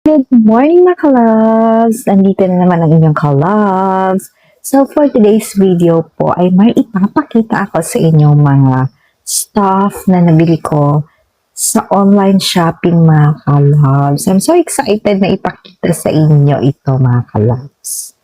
Good morning mga ka-loves! Andito na naman ang inyong ka-loves. So for today's video po ay may ipapakita ako sa inyong mga stuff na nabili ko sa online shopping mga ka-loves. I'm so excited na ipakita sa inyo ito mga ka-loves.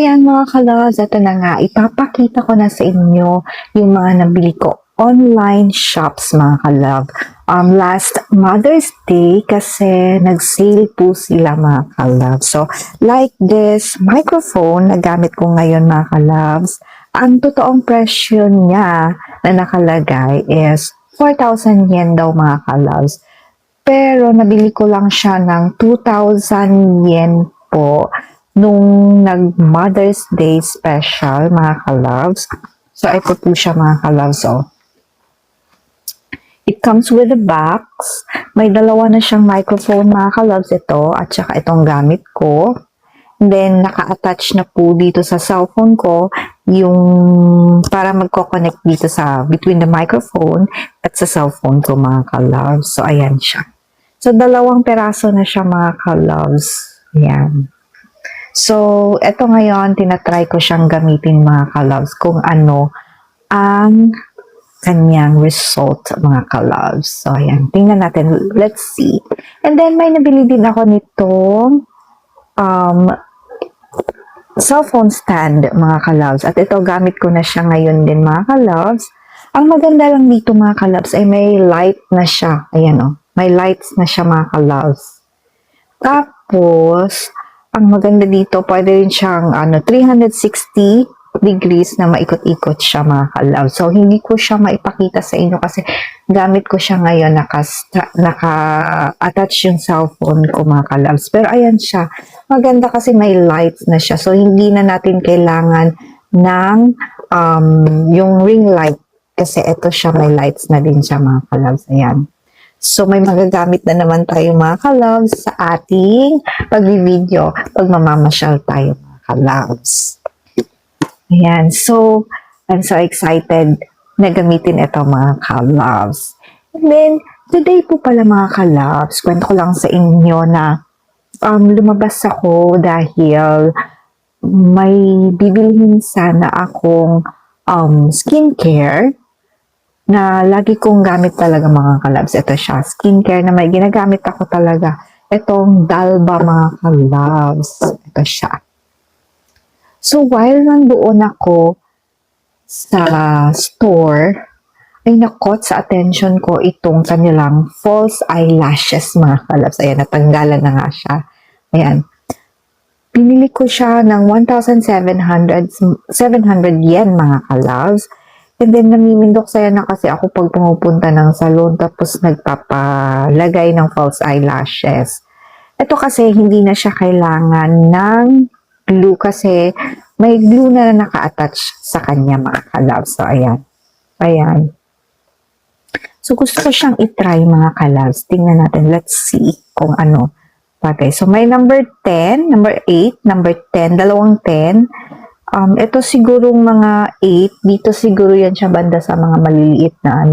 Ayan mga ka-loves, ito na nga, ipapakita ko na sa inyo yung mga nabili ko online shops mga ka-love. Last Mother's Day kasi nag-sale po sila mga ka-love. So, like this microphone na gamit ko ngayon mga ka-loves, ang totoong presyo niya na nakalagay is 4,000 yen daw mga ka-loves. Pero nabili ko lang siya ng 2,000 yen po nung nag-Mother's Day special, mga ka-loves. So, ito po siya, mga ka-loves. So, it comes with a box. May dalawa na siyang microphone, mga ka-loves, ito. At saka itong gamit ko. And then, naka-attach na po dito sa cellphone ko yung para magko-connect dito sa between the microphone at sa cellphone ko, mga ka-loves. So, ayan siya. So, dalawang peraso na siya, mga ka-loves. Ayan. So, eto ngayon, tinatry ko siyang gamitin mga ka-loves kung ano ang kanyang result mga ka-loves. So, ayan. Tingnan natin. Let's see. And then, may nabili din ako nitong cellphone stand mga ka-loves. At ito, gamit ko na siya ngayon din mga ka-loves. Ang maganda lang dito mga ka-loves ay may light na siya. Ayan o. May lights na siya mga ka-loves. Tapos, ang maganda dito, pwede rin siyang 360 degrees na maikot-ikot siya mga ka-love. So, hindi ko siya maipakita sa inyo kasi gamit ko siya ngayon, naka-attach yung cellphone ko mga ka-loves. Pero ayan siya, maganda kasi may lights na siya. So, hindi na natin kailangan ng yung ring light kasi ito siya, may lights na din siya mga ka-loves. Ayan. So, may magagamit na naman tayo mga ka-loves sa ating pag-video pag mamamasyal tayo mga ka-loves. Ayan. So, I'm so excited na gamitin ito mga ka-loves. And then, today po pala mga ka-loves, kwento ko lang sa inyo na lumabas ako dahil may bibilhin sana akong skincare na lagi kong gamit talaga mga ka-loves. Ito siya, skincare na may ginagamit ako talaga. Itong Dalba mga ka-loves. Ito siya. So, while nandoon ako sa store, ay nakot sa attention ko itong kanilang false eyelashes mga ka-loves. Ayan, natanggalan na nga siya. Ayan. Pinili ko siya ng 1,700 yen mga ka-loves. And then, namimindok saya na kasi ako pag pumupunta ng salon tapos nagpapalagay ng false eyelashes. Ito kasi, hindi na siya kailangan ng glue kasi may glue na naka-attach sa kanya mga ka-loves. So, ayan. Ayan. So, gusto ko siyang itry mga ka-loves. Tingnan natin. Let's see kung ano. Okay. So, may number 10, number 8, number 10, dalawang 10. Ito sigurong mga 8. Dito siguro yan siya banda sa mga maliliit na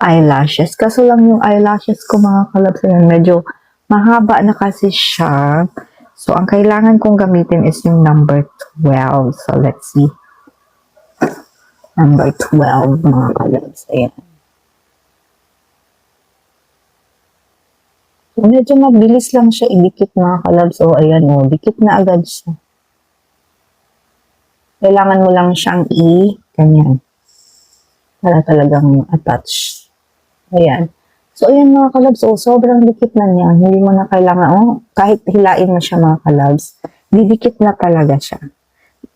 eyelashes. Kaso lang yung eyelashes ko mga ka-loves, medyo mahaba na kasi siya. So, ang kailangan kong gamitin is yung number 12. So, let's see. Number 12 mga ka-loves. Ayan. So, medyo mabilis lang siya idikit mga ka-loves. O, ayan o. Dikit na agad siya. Kailangan mo lang siyang ganyan. Para talagang attach. Ayan. So, ayan mga ka-loves. Oh, sobrang dikit na niya. Hindi mo na kailangan, kahit hilain mo siya mga ka-loves, didikit na talaga siya.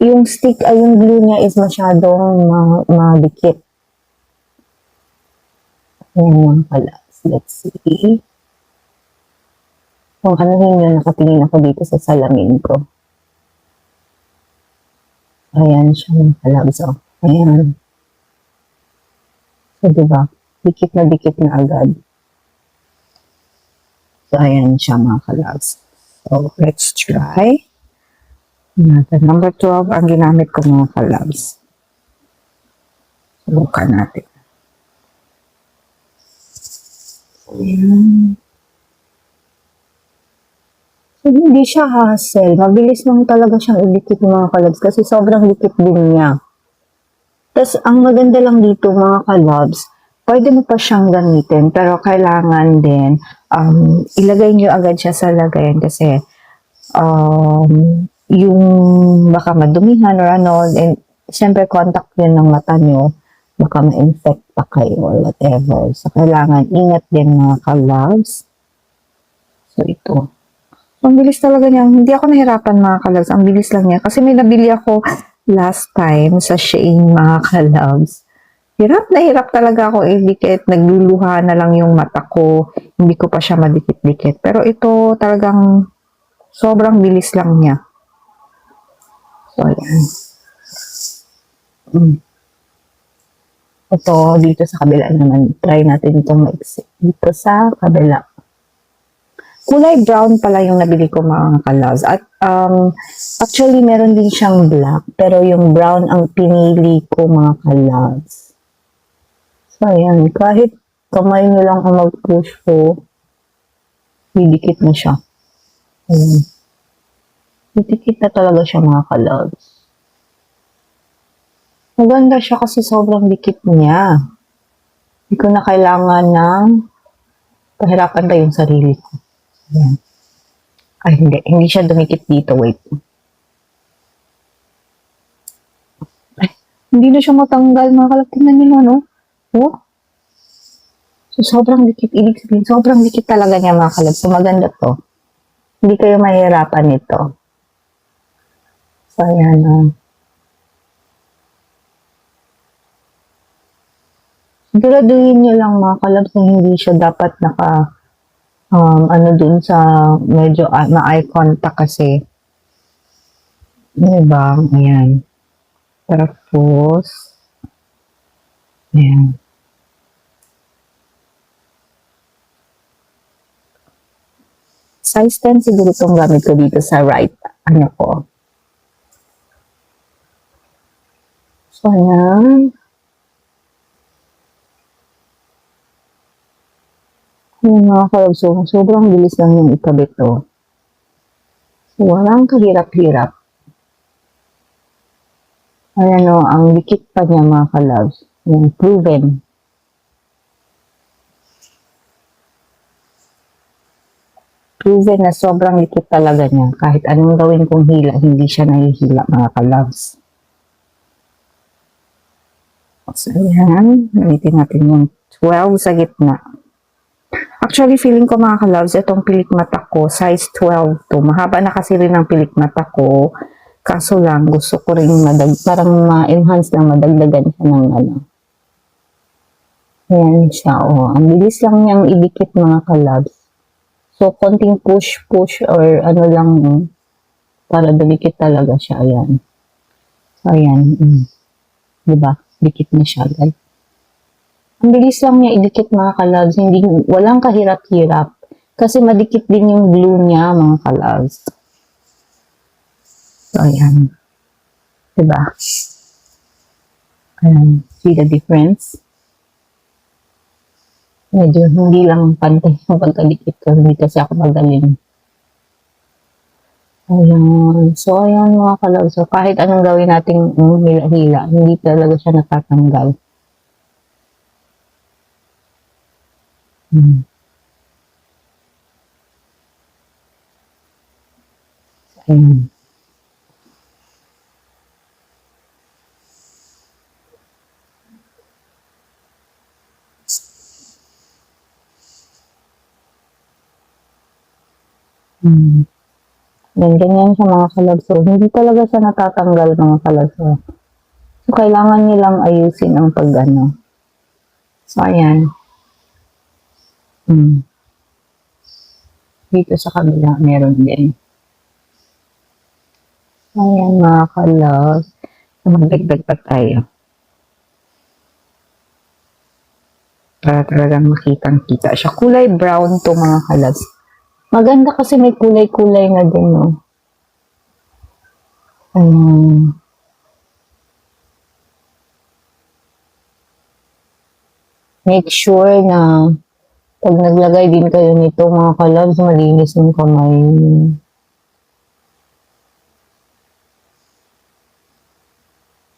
Yung stick, yung glue niya is masyadong madikit. Ayan mga ka-loves. Let's see. Kung ano yun, nakatingin ako dito sa salamin ko. Ayan siya mga kalabs. Oh. Ayan. So, diba? Dikit na agad. So, ayan siya mga kalabs. So, let's try. Number 12 ang ginamit ko mga kalabs. Subukan natin. Ayan. So, hindi siya hassle. Mabilis lang talaga siyang idikit mga kalabs kasi sobrang dikit din niya. Tapos, ang maganda lang dito mga kalabs, pwede mo pa siyang gamitin pero kailangan din ilagay niyo agad siya sa lagayan kasi yung baka madumihan or ano, and siyempre contact yun ng mata niyo, baka ma-infect pa kayo or whatever. So, kailangan ingat din mga kalabs. So, ito. Ang bilis talaga niya. Hindi ako nahirapan mga kalabs. Ang bilis lang niya. Kasi may nabili ako last time sa Shein mga kalabs. Hirap na hirap talaga ako idikit. Nagluluha na lang yung mata ko. Hindi ko pa siya madikit-dikit. Pero ito talagang sobrang bilis lang niya. So, ayan. Ito, dito sa kabila naman. Try natin itong ma-exit. Dito sa kabila. Kulay brown pala yung nabili ko mga kalabs. At actually, meron din siyang black. Pero yung brown ang pinili ko mga kalabs. So, ayan. Kahit kamay nyo lang ang mag-push ko, didikit na siya. Ayan. Didikit na talaga siya mga kalabs. Maganda siya kasi sobrang dikit niya. Hindi ko na kailangan ng pahirapan pa yung sarili ko. Ayan. Ay, hindi. Hindi siya dumikit dito. Wait. Ay, hindi na siya matanggal. Mga kalab, tingnan nyo, no? Oh. So, sobrang dikit. Ibig sabihin, sobrang dikit talaga niya, mga kalab. So, maganda to. Hindi kayo mahirapan nito. So, ayan, siguraduhin nyo lang mga kalabs na hindi siya dapat naka dun sa medyo na-eye contact kasi. Diba? Ayan. Tapos, ayan. Size 10 siguro itong gamit ko dito sa right, ko. So, ayan. Yung mga kalabs, sobrang bilis lang yung ikabit to. So, walang kahirap-hirap. Ayan o, ang dikit pa niya mga kalabs. Yung proven. Proven na sobrang dikit talaga niya. Kahit anong gawin kong hila, hindi siya nahihila mga kalabs. So, ayan. Gamitin natin yung 12 sa gitna. Actually, feeling ko mga kalabs, itong pilik mata ko, size 12 to. Mahaba na kasi rin ang pilik mata ko. Kaso lang, gusto ko rin parang ma-enhance lang, madagdagan siya ng ano. Ayan siya, oh. Ang bilis lang niyang idikit mga kalabs. So, konting push or ano lang, para dumikit talaga siya. Ayan. So, ayan. Diba? Dikit na siya, guys. Ang bilis lang niya idikit mga kalabs, walang kahirap-hirap. Kasi madikit din yung glue niya mga kalabs. So, ayan. Diba? Ayan. See the difference? Medyo hindi lang pantay yung pagkadikit ko. Hindi kasi ako magaling. Ayan. So, ayan mga kalabs. So, kahit anong gawin nating hila-hila, hindi talaga siya natatanggal. Ayan. Ganyan siya mga kalabs. So, hindi talaga siya natatanggal mga kalabs. So, kailangan nilang ayusin ang pag-ano. So, ayan. Dito sa kabila, meron din. Ayan mga kalabs. Magdagdag pa tayo. Para talagang makitang-kita siya. Kulay brown to mga kalabs. Maganda kasi may kulay-kulay na din, no? Make sure na pag naglagay din kayo nito, mga kalabs, malinis yung kamay.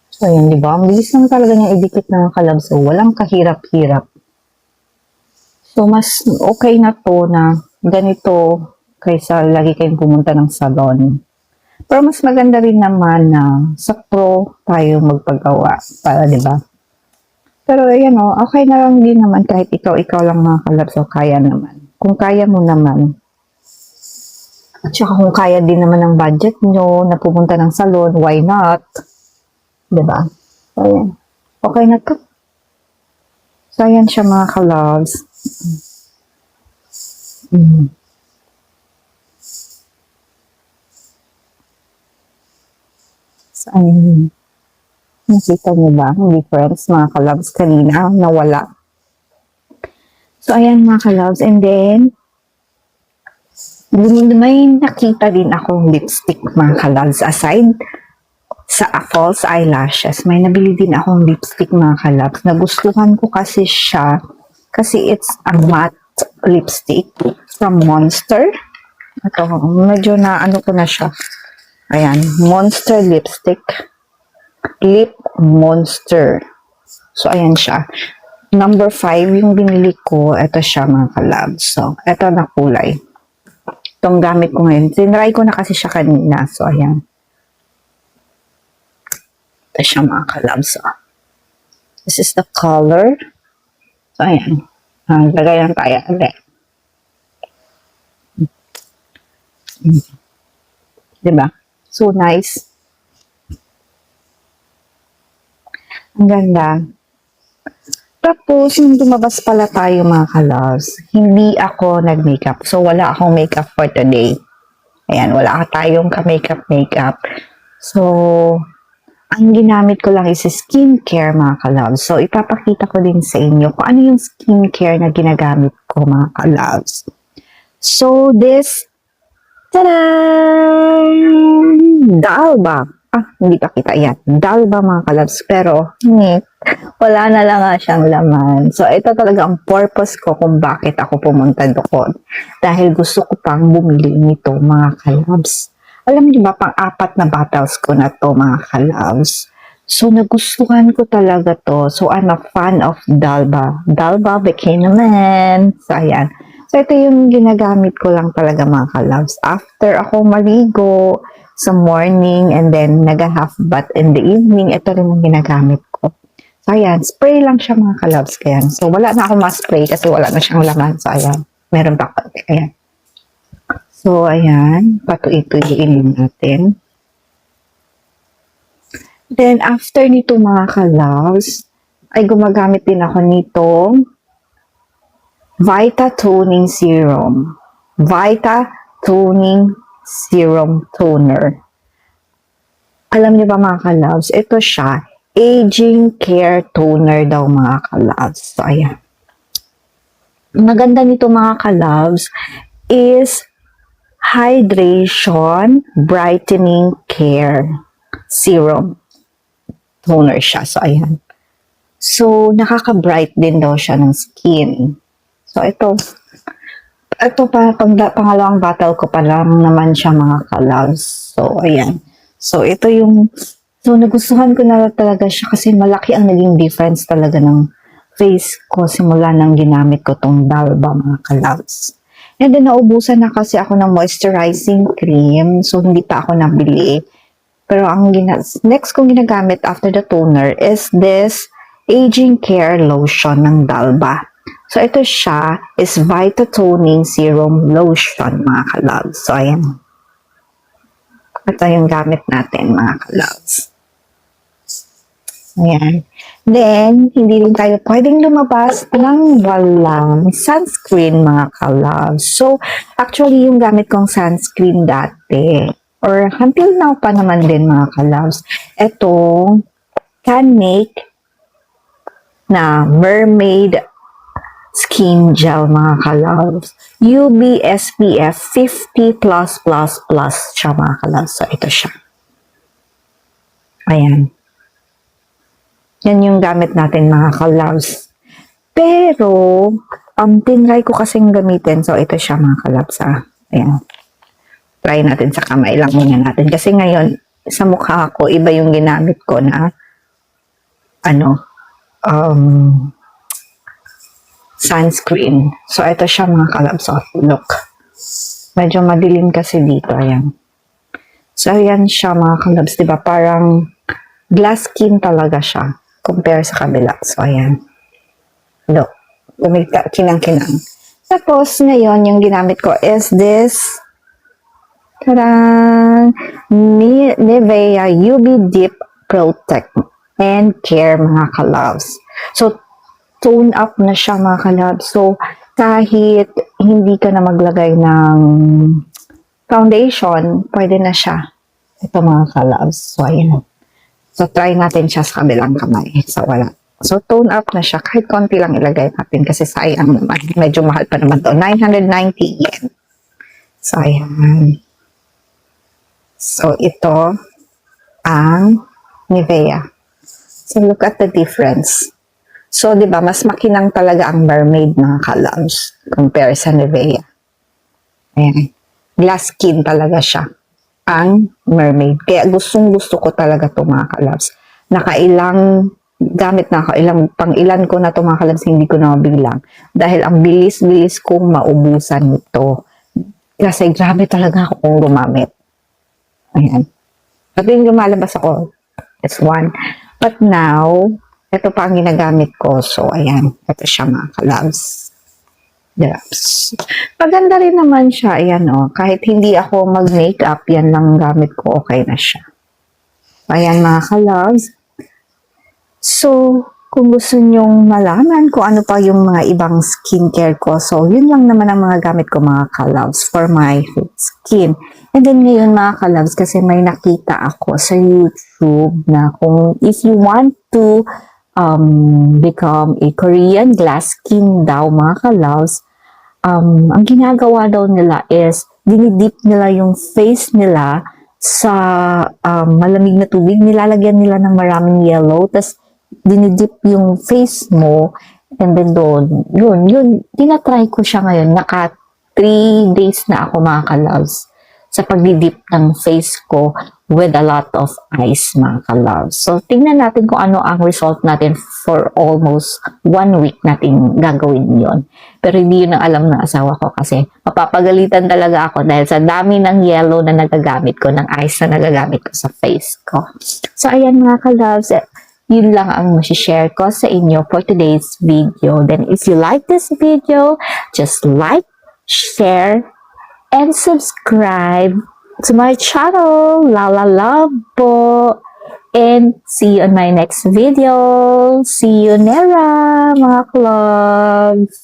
So, yun, di ba? Ang bilis lang talaga niya idikit ng kalabs. So, walang kahirap-hirap. So, mas okay na to na ganito kaysa lagi kayong pumunta ng salon. Pero mas maganda rin naman na sa pro tayo magpagawa para, di ba? Pero ayan o, okay na lang din naman kahit ikaw lang mga kalabs, so kaya naman. Kung kaya mo naman. At saka kung kaya din naman ng budget nyo na pumunta ng salon, why not? Diba? So, ayan. Okay na to. So, ayan siya mga kalabs. So, ayan. Nakita niyo ba ang difference mga kalabs kanina? Nawala. So, ayan mga kalabs. And then, may nakita din akong lipstick mga kalabs. Aside sa false eyelashes, may nabili din akong lipstick mga kalabs. Nagustuhan ko kasi siya kasi it's a matte lipstick from Monster. Ito, medyo na ano ko na siya. Ayan, Monster lipstick. Lip Monster. So, ayan siya. Number 5 yung binili ko. Ito siya mga kalabs. So, ito na kulay. Itong gamit ko ngayon. Tinry ko na kasi siya kanina. So, ayan. Ito siya mga kalabs. So, this is the color. So, ayan. Lagay lang tayo. Diba? So, nice. Ang ganda. Tapos, yung lumabas pala tayo mga kalabs, hindi ako nag-makeup. So, wala akong makeup for today. Ayan, wala tayong ka-makeup. So, ang ginamit ko lang is skincare mga kalabs. So, ipapakita ko din sa inyo kung ano yung skincare na ginagamit ko mga kalabs. So, this, tadaan! Dalba. Hindi pa kita yan. Dalba mga kalabs. Pero, wala na lang nga siyang laman. So, ito talaga ang purpose ko kung bakit ako pumunta doon. Dahil gusto ko pang bumili nito mga kalabs. Alam niyo ba, pang-4 na bottles ko na to mga kalabs. So, nagustuhan ko talaga to. So, I'm a fan of Dalba. Dalba became a man. So, ayan. So, ito yung ginagamit ko lang talaga mga kalabs. After ako maligo sa morning and then nag-half bath in the evening, ito rin yung ginagamit ko. So, ayan. Spray lang siya mga kalabs. Ayan. So, wala na ako ma-spray kasi wala na siyang laman. So, ayan. Meron pa ako. Ayan. So, ayan. Patuloy-tuloyin natin. Then, after nito mga kalabs, ay gumagamit din ako nitong Vita Toning Serum. Vita Toning Serum Toner. Alam niyo ba mga kalabs, ito siya, Aging Care Toner daw mga kalabs. So, ayan. Maganda nito mga kalabs is Hydration Brightening Care Serum Toner siya. So, ayan. So, nakaka-bright din daw siya ng skin. So, ito pa, pangalawang bottle ko pa lang naman siya mga kalabs. So, ayan. So, ito yung, so, nagustuhan ko na talaga siya kasi malaki ang naging difference talaga ng face ko simula nang ginamit ko tong Dalba mga kalabs. And then, naubusan na kasi ako ng moisturizing cream. So, hindi pa ako nabili. Pero, ang next kong ginagamit after the toner is this Aging Care Lotion ng Dalba. So, ito siya is Vita Toning Serum Lotion, mga kalabs. So, ayan. Ito yung gamit natin, mga kalabs. Ayan. Then, hindi rin tayo pwedeng lumabas ng walang sunscreen, mga kalabs. So, actually, yung gamit kong sunscreen dati, or until now pa naman din mga ka-loves, itong Can Make na Mermaid Skin Gel mga ka-loves. UV SPF 50+++ siya mga ka-loves. So, ito siya. Ayan. Yan yung gamit natin mga ka-loves. Pero, tinry ko kasing gamitin. So, ito siya mga ka-loves. Ayan. Try natin sa kamay lang muna natin. Kasi ngayon, sa mukha ko, iba yung ginamit ko na sunscreen. So, ito siya mga ka-loves. So, look. Medyo madilim kasi dito. Ayan. So, ayan siya mga ka-loves. Diba? Parang glass skin talaga siya. Compare sa kabila. So, ayan. Look. Kinang-kinang. Tapos, ngayon, yung ginamit ko is this Nivea UV Deep Protect and Care mga ka-loves. So, tone up na siya mga ka-loves. So, kahit hindi ka na maglagay ng foundation, pwede na siya. Ito mga ka-loves. So, ayan. So, try natin siya sa kabilang kamay. So, wala. So, tone up na siya. Kahit konti lang ilagay natin kasi sayang naman. Medyo mahal pa naman to. 990 yen. So, ayan. So, ito ang Nivea. So, look at the difference. So, di ba, mas makinang talaga ang Mermaid mga ka-loves compare sa Nivea. Ayan. Glass skin talaga siya. Ang Mermaid. Kaya gustong-gusto ko talaga ito mga ka-loves. Nakailang gamit na ako, pang ilan ko na ito mga ka-loves, hindi ko na mabilang. Dahil ang bilis-bilis kong maubusan nito. Kasi grabe talaga ako kung gumamit. Ayan. Pati yung lumalabas ako, it's one. But now, ito pa ang ginagamit ko. So, ayan. Ito siya mga ka-loves. Yes. Maganda rin naman siya. Ayan o. Kahit hindi ako mag-makeup, yan lang gamit ko. Okay na siya. Ayan mga ka-loves. So, kung gusto nyong malaman kung ano pa yung mga ibang skincare ko, so, yun lang naman ang mga gamit ko mga ka-loves for my skin. And then ngayon mga ka-loves, kasi may nakita ako sa YouTube na kung if you want to become a Korean glass skin daw mga ka-loves, ang ginagawa daw nila is dinidip nila yung face nila sa malamig na tubig, nilalagyan nila ng maraming yellow, tas dinidip yung face mo, and then doon, yun, tinatry ko siya ngayon, naka 3 days na ako mga ka-loves, sa pagdidip ng face ko with a lot of ice mga ka-loves. So, tingnan natin kung ano ang result natin for almost 1 week natin gagawin yon. Pero hindi yun ang alam ng asawa ko kasi mapapagalitan talaga ako dahil sa dami ng yellow na nagagamit ko, ng ice na nagagamit ko sa face ko. So, ayan mga ka-loves, yun lang ang share ko sa inyo for today's video. Then, if you like this video, just like, share, and subscribe to my channel. Lala Love po. And see you on my next video. See you, Nera, mga ka-loves.